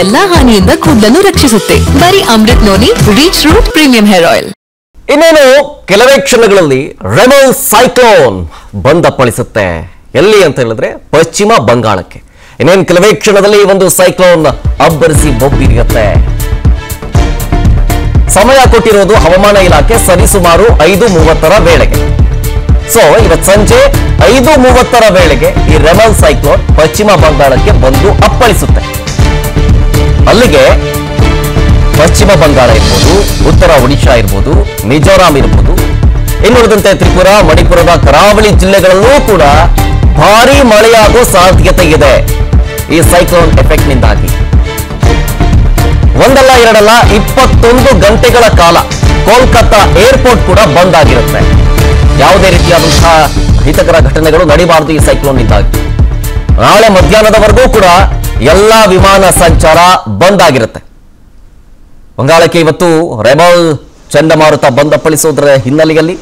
ಎಲ್ಲಾ ಹಾನಿಯಿಂದ ಕೂದಲನ್ನು ರಕ್ಷಿಸುತ್ತೆ. ಬರೀ Amrut noni reach root premium hair oil. ಇನ್ನೇನು ಕೆಲವೇ ಕ್ಷಣಗಳಲ್ಲಿ ರೆಮಲ್ ಸೈಕ್ಲೋನ್ ಬಂದಪ್ಪಳಿಸುತ್ತೆ. ಎಲ್ಲಿ ಅಂತ ಹೇಳಿದ್ರೆ ಪಶ್ಚಿಮ ಬಂಗಾಳಕ್ಕೆ. ಇನ್ನೇನು ಕೆಲವೇ ಕ್ಷಣದಲ್ಲಿ ಈ ಒಂದು ಸೈಕ್ಲೋನ್ ಅಬ್ಬರಿಸಿ ಬೊಬ್ಬಿರಿಯುತ್ತೆ. ಸಮಯ ಕೊಟ್ಟಿರೋದು ಹವಾಮಾನ ಇಲಾಖೆ ಸರಿಸುಮಾರು 5:30 ವೇಳೆಗೆ. ಸೊ ಇವತ್ತು ಸಂಜೆ 5:30 ವೇಳೆಗೆ ಈ ರೆಮಲ್ ಸೈಕ್ಲೋನ್ ಪಶ್ಚಿಮ ಬಂಗಾಳಕ್ಕೆ ಬಂದು ಅಪ್ಪಳಿಸುತ್ತೆ. ಅಲ್ಲಿಗೆ ಪಶ್ಚಿಮ ಬಂಗಾಳ ಇರ್ಬೋದು, ಉತ್ತರ ಒಡಿಶಾ ಇರ್ಬೋದು, ಮಿಜೋರಾಂ ಇರ್ಬೋದು, ಇನ್ನುಳಿದಂತೆ ತ್ರಿಪುರಾ, ಮಣಿಪುರದ ಕರಾವಳಿ ಜಿಲ್ಲೆಗಳಲ್ಲೂ ಕೂಡ ಭಾರೀ ಮಳೆಯಾಗುವ ಸಾಧ್ಯತೆ ಇದೆ ಈ ಸೈಕ್ಲೋನ್ ಎಫೆಕ್ಟ್ ನಿಂದಾಗಿ. ಒಂದಲ್ಲ ಎರಡಲ್ಲ 21 ಗಂಟೆಗಳ ಕಾಲ ಕೋಲ್ಕತ್ತಾ ಏರ್ಪೋರ್ಟ್ ಕೂಡ ಬಂದ್ ಆಗಿರುತ್ತೆ. ಯಾವುದೇ ರೀತಿಯಾದಂತಹ ಅಹಿತಕರ ಘಟನೆಗಳು ನಡೀಬಾರದು ಈ ಸೈಕ್ಲೋನ್ ನಿಂದಾಗಿ. ನಾಳೆ ಮಧ್ಯಾಹ್ನದವರೆಗೂ ಕೂಡ ಎಲ್ಲಾ ವಿಮಾನ ಸಂಚಾರ ಬಂದ್ ಆಗಿರುತ್ತೆ. ಬಂಗಾಳಕ್ಕೆ ಇವತ್ತು ರೆಮಲ್ ಚಂಡಮಾರುತ ಬಂದಪ್ಪಳಿಸೋದ್ರ ಹಿನ್ನೆಲೆಯಲ್ಲಿ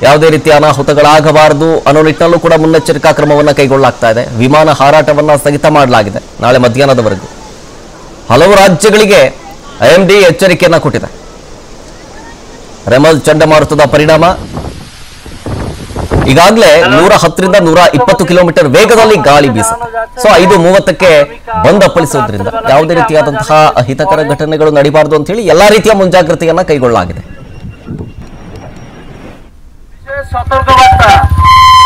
ಯಾವುದೇ ರೀತಿಯ ಅನಾಹುತಗಳಾಗಬಾರದು ಅನ್ನೋ ನಿಟ್ಟಿನಲ್ಲೂ ಕೂಡ ಮುನ್ನೆಚ್ಚರಿಕಾ ಕ್ರಮವನ್ನು ಕೈಗೊಳ್ಳಲಾಗ್ತಾ ಇದೆ. ವಿಮಾನ ಹಾರಾಟವನ್ನು ಸ್ಥಗಿತ ಮಾಡಲಾಗಿದೆ ನಾಳೆ ಮಧ್ಯಾಹ್ನದವರೆಗೂ. ಹಲವು ರಾಜ್ಯಗಳಿಗೆ ಐಎಂಡಿ ಎಚ್ಚರಿಕೆಯನ್ನ ಕೊಟ್ಟಿದೆ. ರೆಮಲ್ ಚಂಡಮಾರುತದ ಪರಿಣಾಮ ಈಗಾಗಲೇ 110ರಿಂದ 120 ಕಿಲೋಮೀಟರ್ ವೇಗದಲ್ಲಿ ಗಾಳಿ ಬೀಸುತ್ತೆ. ಸೊ 5:30ಕ್ಕೆ ಬಂದಪ್ಪಳಿಸೋದ್ರಿಂದ ಯಾವುದೇ ರೀತಿಯಾದಂತಹ ಅಹಿತಕರ ಘಟನೆಗಳು ನಡೀಬಾರದು ಅಂತ ಹೇಳಿ ಎಲ್ಲಾ ರೀತಿಯ ಮುಂಜಾಗ್ರತೆಯನ್ನ ಕೈಗೊಳ್ಳಲಾಗಿದೆ. সতর্কবার্তা,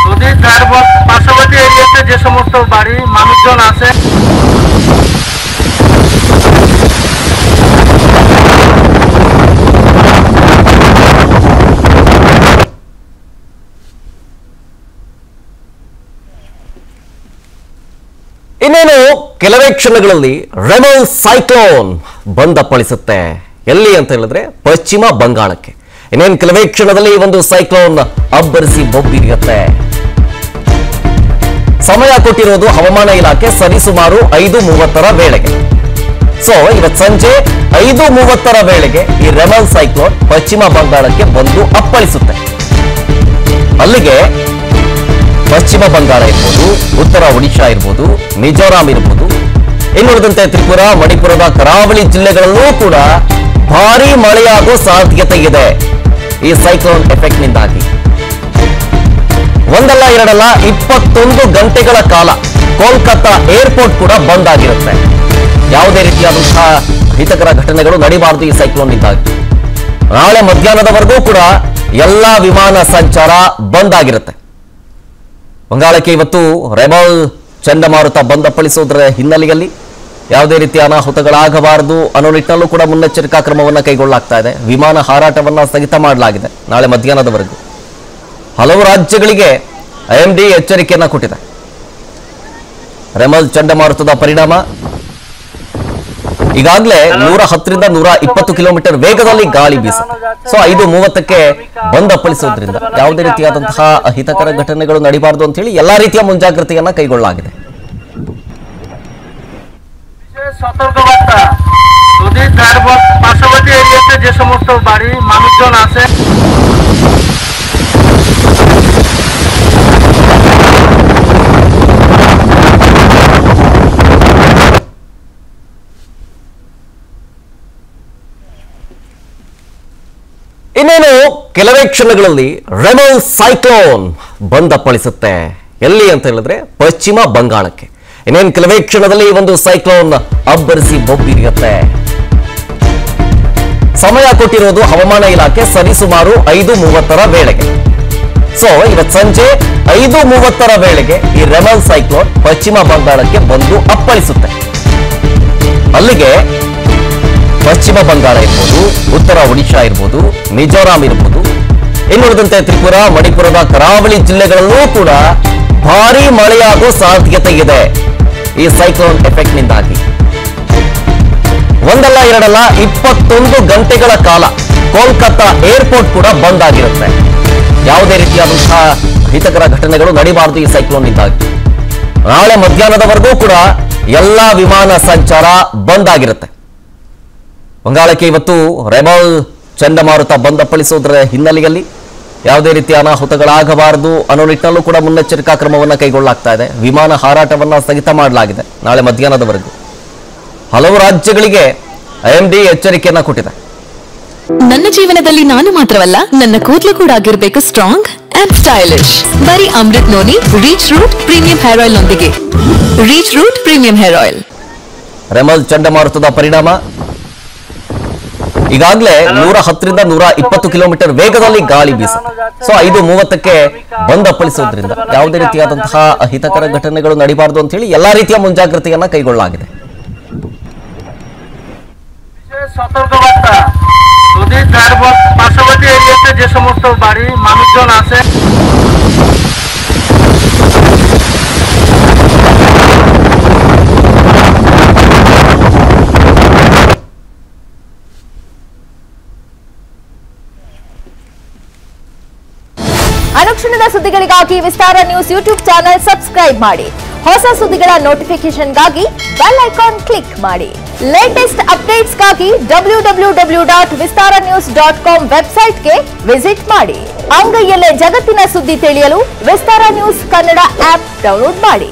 যদি যার পার্শ্ববর্তী এরিয়াতে যে সমস্ত বাড়ি মানুষজন আছে ಇನ್ನೇನು ಕೆಲವೇ ಕ್ಷಣಗಳಲ್ಲಿ ರೆಮಲ್ ಸೈಕ್ಲೋನ್ ಬಂದಪ್ಪಳಿಸುತ್ತೆ. ಎಲ್ಲಿ ಅಂತ ಹೇಳಿದ್ರೆ ಪಶ್ಚಿಮ ಬಂಗಾಳಕ್ಕೆ. ಇನ್ನೇನು ಕೆಲವೇ ಕ್ಷಣದಲ್ಲಿ ಈ ಒಂದು ಸೈಕ್ಲೋನ್ ಅಬ್ಬರಿಸಿ ಬೊಬ್ಬಿರಿಯುತ್ತೆ. ಸಮಯ ಕೊಟ್ಟಿರೋದು ಹವಾಮಾನ ಇಲಾಖೆ ಸರಿಸುಮಾರು 5:30 ವೇಳೆಗೆ. ಸೊ ಇವತ್ತು ಸಂಜೆ 5:30 ವೇಳೆಗೆ ಈ ರೆಮಲ್ ಸೈಕ್ಲೋನ್ ಪಶ್ಚಿಮ ಬಂಗಾಳಕ್ಕೆ ಬಂದು ಅಪ್ಪಳಿಸುತ್ತೆ. ಅಲ್ಲಿಗೆ ಪಶ್ಚಿಮ ಬಂಗಾಳ ಇರ್ಬೋದು, ಉತ್ತರ ಒಡಿಶಾ ಇರ್ಬೋದು, ಮಿಜೋರಾಂ ಇರ್ಬೋದು, ಇನ್ನುಳಿದಂತೆ ತ್ರಿಪುರಾ, ಮಣಿಪುರದ ಕರಾವಳಿ ಜಿಲ್ಲೆಗಳಲ್ಲೂ ಕೂಡ ಭಾರೀ ಮಳೆಯಾಗುವ ಸಾಧ್ಯತೆ ಇದೆ ಈ ಸೈಕ್ಲೋನ್ ಎಫೆಕ್ಟ್ ನಿಂದಾಗಿ. ಒಂದಲ್ಲ ಎರಡಲ್ಲ 21 ಗಂಟೆಗಳ ಕಾಲ ಕೋಲ್ಕತ್ತಾ ಏರ್ಪೋರ್ಟ್ ಕೂಡ ಬಂದ್ ಆಗಿರುತ್ತೆ. ಯಾವುದೇ ರೀತಿಯಾದಂತಹ ಅಹಿತಕರ ಘಟನೆಗಳು ನಡೀಬಾರದು ಈ ಸೈಕ್ಲೋನ್ ನಿಂದಾಗಿ. ನಾಳೆ ಮಧ್ಯಾಹ್ನದವರೆಗೂ ಕೂಡ ಎಲ್ಲಾ ವಿಮಾನ ಸಂಚಾರ ಬಂದ್ ಆಗಿರುತ್ತೆ. ಬಂಗಾಳಕ್ಕೆ ಇವತ್ತು ರೆಮಲ್ ಚಂಡಮಾರುತ ಬಂದಪ್ಪಳಿಸೋದ್ರ ಹಿನ್ನೆಲೆಯಲ್ಲಿ ಯಾವುದೇ ರೀತಿಯ ಅನಾಹುತಗಳಾಗಬಾರದು ಅನ್ನೋ ನಿಟ್ಟಿನಲ್ಲೂ ಕೂಡ ಮುನ್ನೆಚ್ಚರಿಕಾ ಕ್ರಮವನ್ನು ಕೈಗೊಳ್ಳಲಾಗ್ತಾ ಇದೆ. ವಿಮಾನ ಹಾರಾಟವನ್ನು ಸ್ಥಗಿತ ಮಾಡಲಾಗಿದೆ ನಾಳೆ ಮಧ್ಯಾಹ್ನದವರೆಗೂ. ಹಲವು ರಾಜ್ಯಗಳಿಗೆ ಐಎಂಡಿ ಎಚ್ಚರಿಕೆಯನ್ನ ಕೊಟ್ಟಿದೆ. ರೆಮಲ್ ಚಂಡಮಾರುತದ ಪರಿಣಾಮ ಈಗಾಗಲೇ 110ರಿಂದ 120 ಕಿಲೋಮೀಟರ್ ವೇಗದಲ್ಲಿ ಗಾಳಿ ಬೀಸುತ್ತೆ. ಸೊ 5:30ಕ್ಕೆ ಬಂದಪ್ಪಳಿಸೋದ್ರಿಂದ ಯಾವುದೇ ರೀತಿಯಾದಂತಹ ಅಹಿತಕರ ಘಟನೆಗಳು ನಡೀಬಾರದು ಅಂತ ಹೇಳಿ ಎಲ್ಲಾ ರೀತಿಯ ಮುಂಜಾಗ್ರತೆಯನ್ನ ಕೈಗೊಳ್ಳಲಾಗಿದೆ. সতর্কবার্তা, যদি যার পার্শ্ববর্তী এরিয়াতে যে সমস্ত বাড়ি মানুষজন আছে ಇನ್ನೇನು ಕೆಲವೇ ಕ್ಷಣಗಳಲ್ಲಿ ರೆಮಲ್ ಸೈಕ್ಲೋನ್ ಬಂದಪ್ಪಳಿಸುತ್ತೆ. ಎಲ್ಲಿ ಅಂತ ಹೇಳಿದ್ರೆ ಪಶ್ಚಿಮ ಬಂಗಾಳಕ್ಕೆ. ಇನ್ನೇನು ಕೆಲವೇ ಕ್ಷಣದಲ್ಲಿ ಈ ಒಂದು ಸೈಕ್ಲೋನ್ ಅಬ್ಬರಿಸಿ ಬೊಬ್ಬಿರಿಯುತ್ತೆ. ಸಮಯ ಕೊಟ್ಟಿರೋದು ಹವಾಮಾನ ಇಲಾಖೆ ಸರಿಸುಮಾರು 5:30 ವೇಳೆಗೆ. ಸೊ ಇವತ್ತು ಸಂಜೆ 5:30 ವೇಳೆಗೆ ಈ ರೆಮಲ್ ಸೈಕ್ಲೋನ್ ಪಶ್ಚಿಮ ಬಂಗಾಳಕ್ಕೆ ಬಂದು ಅಪ್ಪಳಿಸುತ್ತೆ. ಅಲ್ಲಿಗೆ ಪಶ್ಚಿಮ ಬಂಗಾಳ ಇರ್ಬೋದು, ಉತ್ತರ ಒಡಿಶಾ ಇರ್ಬೋದು, ಮಿಜೋರಾಂ ಇರ್ಬೋದು, ಇನ್ನುಳಿದಂತೆ ತ್ರಿಪುರಾ, ಮಣಿಪುರದ ಕರಾವಳಿ ಜಿಲ್ಲೆಗಳಲ್ಲೂ ಕೂಡ ಭಾರೀ ಮಳೆಯಾಗುವ ಸಾಧ್ಯತೆ ಇದೆ ಈ ಸೈಕ್ಲೋನ್ ಎಫೆಕ್ಟ್ ನಿಂದಾಗಿ. ಒಂದಲ್ಲ ಎರಡಲ್ಲ 21 ಗಂಟೆಗಳ ಕಾಲ ಕೋಲ್ಕತ್ತಾ ಏರ್ಪೋರ್ಟ್ ಕೂಡ ಬಂದ್ ಆಗಿರುತ್ತೆ. ಯಾವುದೇ ರೀತಿಯಾದಂತಹ ಅಹಿತಕರ ಘಟನೆಗಳು ನಡೀಬಾರದು ಈ ಸೈಕ್ಲೋನ್ ನಿಂದಾಗಿ. ನಾಳೆ ಮಧ್ಯಾಹ್ನದವರೆಗೂ ಕೂಡ ಎಲ್ಲಾ ವಿಮಾನ ಸಂಚಾರ ಬಂದ್ ಆಗಿರುತ್ತೆ. ಬಂಗಾಳಕ್ಕೆ ಇವತ್ತು ರೆಮಲ್ ಚಂಡಮಾರುತ ಬಂದಪ್ಪಳಿಸೋದ್ರ ಹಿನ್ನೆಲೆಯಲ್ಲಿ ಯಾವುದೇ ರೀತಿಯ ಅನಾಹುತಗಳಾಗಬಾರದು ಅನ್ನೋ ನಿಟ್ಟಿನಲ್ಲೂ ಕೂಡ ಮುನ್ನೆಚ್ಚರಿಕಾ ಕ್ರಮವನ್ನು ಕೈಗೊಳ್ಳಲಾಗ್ತಾ ಇದೆ. ವಿಮಾನ ಹಾರಾಟವನ್ನು ಸ್ಥಗಿತ ಮಾಡಲಾಗಿದೆ ನಾಳೆ ಮಧ್ಯಾಹ್ನದವರೆಗೂ. ಹಲವು ರಾಜ್ಯಗಳಿಗೆ IMD ಎಚ್ಚರಿಕೆಯನ್ನ ಕೊಟ್ಟಿದೆ. ನನ್ನ ಜೀವನದಲ್ಲಿ ನಾನು ಮಾತ್ರವಲ್ಲ, ನನ್ನ ಕೂದಲು ಕೂಡ ಆಗಿರ್ಬೇಕು ಸ್ಟ್ರಾಂಗ್ ಅಂಡ್ ಸ್ಟೈಲಿಶ್. ಬರೀ Amrut noni reach root premium hair oil ನೊಂದಿಗೆ. Reach root premium hair oil. Remal ಚಂಡಮಾರುತದ ಪರಿಣಾಮ ಈಗಾಗಲೇ 110ರಿಂದ 120 ಕಿಲೋಮೀಟರ್ ವೇಗದಲ್ಲಿ ಗಾಳಿ ಬೀಸುತ್ತೆ. ಸೊ 5:30ಕ್ಕೆ ಬಂದ್ ಅಪ್ಪಳಿಸೋದ್ರಿಂದ ಯಾವುದೇ ರೀತಿಯಾದಂತಹ ಅಹಿತಕರ ಘಟನೆಗಳು ನಡೀಬಾರದು ಅಂತ ಹೇಳಿ ಎಲ್ಲಾ ರೀತಿಯ ಮುಂಜಾಗ್ರತೆಯನ್ನ ಕೈಗೊಳ್ಳಲಾಗಿದೆ. সতর্কবার্তা, যদি যার পার্শ্ববর্তী এরিয়াতে যে সমস্ত বাড়ি মানুষজন আছে ಅನುಕ್ಷಣದ ಸುದ್ದಿಗಳಿಗಾಗಿ ವಿಸ್ತಾರ ನ್ಯೂಸ್ ಯೂಟ್ಯೂಬ್ ಚಾನೆಲ್ ಸಬ್ಸ್ಕ್ರೈಬ್ ಮಾಡಿ. ಹೊಸ ಸುದ್ದಿಗಳ ನೋಟಿಫಿಕೇಶನ್ಗಾಗಿ ಬೆಲ್ ಐಕಾನ್ ಕ್ಲಿಕ್ ಮಾಡಿ. ಲೇಟೆಸ್ಟ್ ಅಪ್ಡೇಟ್ಸ್ಗಾಗಿ www.vistaranews.com ವೆಬ್ಸೈಟ್ಗೆ ವಿಸಿಟ್ ಮಾಡಿ. ಅಂಗೈಯಲ್ಲೇ ಜಗತ್ತಿನ ಸುದ್ದಿ ತಿಳಿಯಲು ವಿಸ್ತಾರ ನ್ಯೂಸ್ ಕನ್ನಡ ಆಪ್ ಡೌನ್ಲೋಡ್ ಮಾಡಿ.